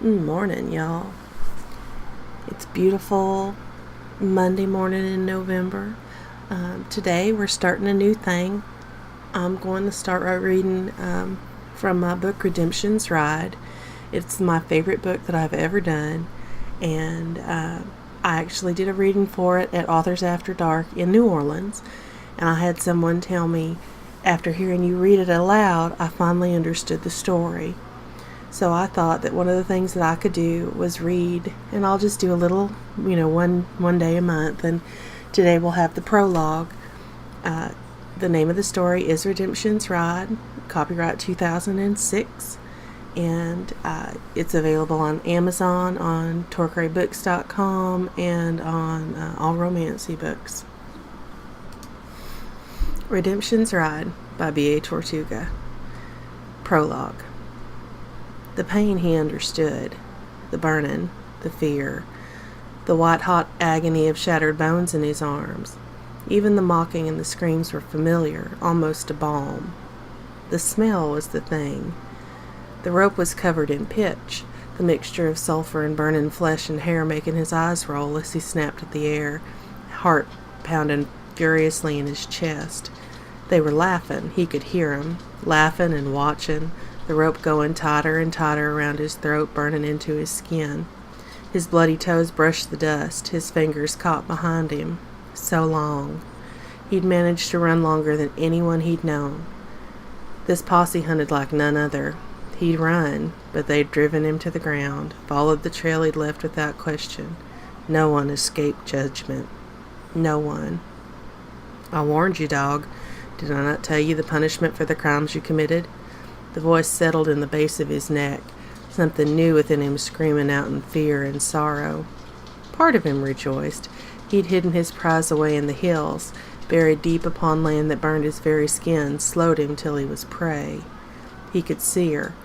Morning, y'all. It's beautiful Monday morning in November. Today we're starting a new thing. I'm going to start reading from my book Redemption's Ride. It's my favorite book that I've ever done, and I actually did a reading for it at Authors After Dark in New Orleans, and I had someone tell me, after hearing you read it aloud, I finally understood the story. So I thought that one of the things that I could do was read, and I'll just do a little, one day a month. And today we'll have the prologue. The name of the story is Redemption's Ride, copyright 2006, and it's available on Amazon, on torquaybooks.com, and on all romance ebooks. Redemption's Ride by B.A. Tortuga. Prologue. The pain he understood, the burning, the fear, the white-hot agony of shattered bones in his arms. Even the mocking and the screams were familiar, almost a balm. The smell was the thing. The rope was covered in pitch, the mixture of sulfur and burning flesh and hair making his eyes roll as he snapped at the air, heart pounding furiously in his chest. They were laughing, he could hear 'em, laughing and watching, the rope going tighter and tighter around his throat, burning into his skin. His bloody toes brushed the dust, his fingers caught behind him. So long. He'd managed to run longer than anyone he'd known. This posse hunted like none other. He'd run, but they'd driven him to the ground, followed the trail he'd left without question. No one escaped judgment. No one. I warned you, dog. Did I not tell you the punishment for the crimes you committed? The voice settled in the base of his neck, something new within him screaming out in fear and sorrow. Part of him rejoiced. He'd hidden his prize away in the hills, buried deep upon land that burned his very skin, slowed him till he was prey. He could see her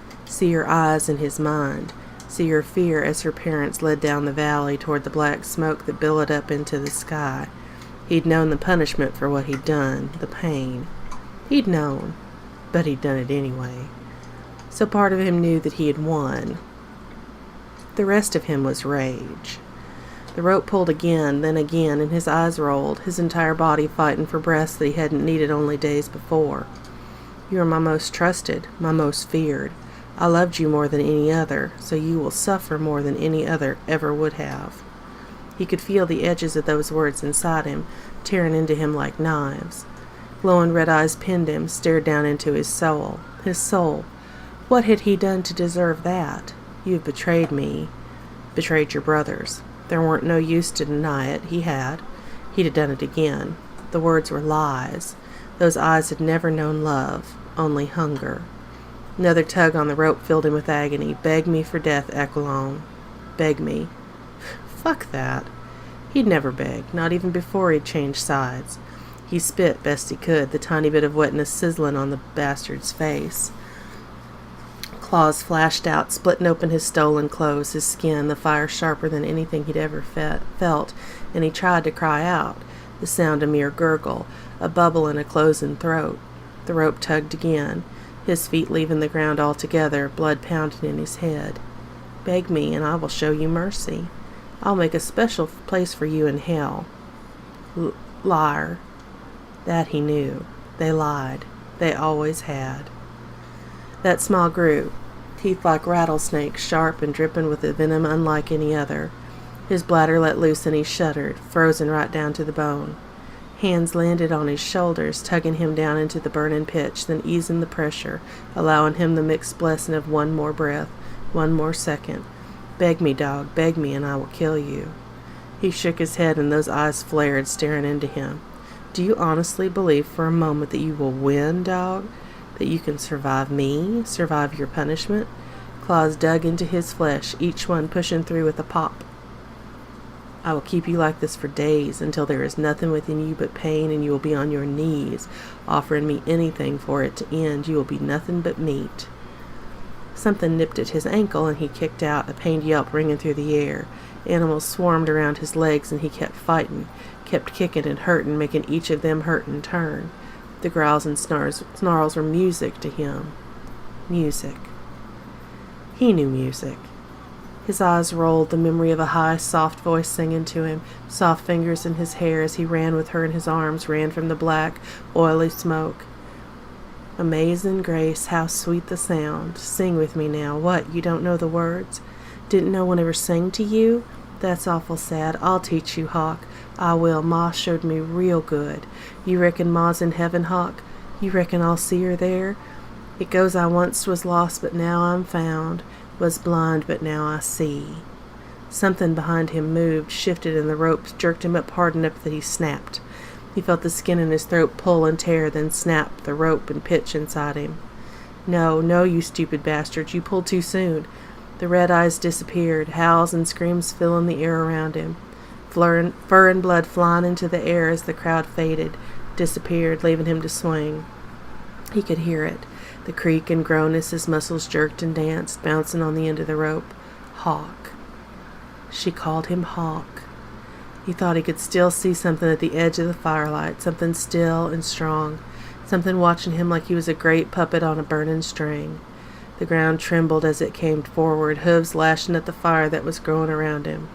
eyes in his mind, see her fear as her parents led down the valley toward the black smoke that billowed up into the sky. He'd known the punishment for what he'd done, the pain. He'd known, but he'd done it anyway. So part of him knew that he had won. The rest of him was rage. The rope pulled again, then again, and his eyes rolled, his entire body fighting for breaths that he hadn't needed only days before. You are my most trusted, my most feared. I loved you more than any other, so you will suffer more than any other ever would have. He could feel the edges of those words inside him, tearing into him like knives. Glowing red eyes pinned him, stared down into his soul. His soul. What had he done to deserve that? You have betrayed me. Betrayed your brothers. There weren't no use to deny it. He had. He'd have done it again. The words were lies. Those eyes had never known love, only hunger. Another tug on the rope filled him with agony. Beg me for death, Aquilon. Beg me. Fuck that. He'd never begged, not even before he'd changed sides. He spit best he could, the tiny bit of wetness sizzling on the bastard's face. Claws flashed out, splitting open his stolen clothes, his skin, the fire sharper than anything he'd ever felt, and he tried to cry out, the sound a mere gurgle, a bubble in a closing throat. The rope tugged again, his feet leaving the ground altogether, blood pounding in his head. Beg me, and I will show you mercy. I'll make a special place for you in hell. Liar. That he knew. They lied. They always had. That smile grew, teeth like rattlesnakes, sharp and dripping with a venom unlike any other. His bladder let loose and he shuddered, frozen right down to the bone. Hands landed on his shoulders, tugging him down into the burning pitch, then easing the pressure, allowing him the mixed blessing of one more breath, one more second. Beg me, dog, beg me, and I will kill you. He shook his head and those eyes flared, staring into him. Do you honestly believe for a moment that you will win, dog? That you can survive me, survive your punishment? Claws dug into his flesh, each one pushing through with a pop. I will keep you like this for days, until there is nothing within you but pain, and you will be on your knees, offering me anything for it to end. You will be nothing but meat. Something nipped at his ankle, and he kicked out, a pained yelp ringing through the air. Animals swarmed around his legs, and he kept fighting, kept kicking and hurting, making each of them hurt in turn. The growls and snarls were music to him. Music. He knew music. His eyes rolled, the memory of a high, soft voice singing to him, soft fingers in his hair as he ran with her in his arms, ran from the black, oily smoke. Amazing grace, how sweet the sound. Sing with me now. What, you don't know the words? Didn't no one ever sing to you? That's awful sad. I'll teach you, Hawk. I will. Ma showed me real good. You reckon Ma's in heaven, Hawk? You reckon I'll see her there? It goes I once was lost, but now I'm found. Was blind, but now I see. Something behind him moved, shifted, and the ropes jerked him up hard enough that he snapped. He felt the skin in his throat pull and tear, then snap the rope and pitch inside him. No, no, you stupid bastard, you pulled too soon. The red eyes disappeared, howls and screams filling the air around him. Fur and blood flying into the air as the crowd faded, disappeared, leaving him to swing. He could hear it, the creak and groan as his muscles jerked and danced, bouncing on the end of the rope. Hawk. She called him Hawk. He thought he could still see something at the edge of the firelight, something still and strong, something watching him like he was a great puppet on a burning string. The ground trembled as it came forward, hooves lashing at the fire that was growing around him.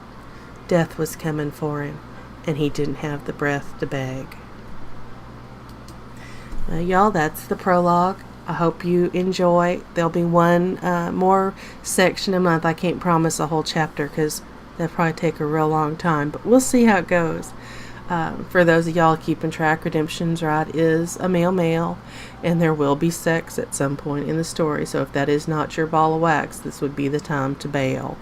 Death was coming for him, and he didn't have the breath to beg. Y'all, that's the prologue. I hope you enjoy. There'll be one more section a month. I can't promise a whole chapter because that'll probably take a real long time, but we'll see how it goes. For those of y'all keeping track, Redemption's Ride is a male, and there will be sex at some point in the story, so if that is not your ball of wax, this would be the time to bail.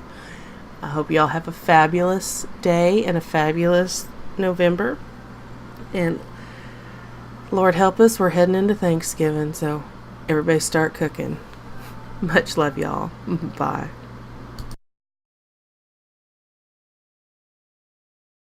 I hope y'all have a fabulous day and a fabulous November, and Lord help us, we're heading into Thanksgiving, so everybody start cooking. Much love, y'all. Bye.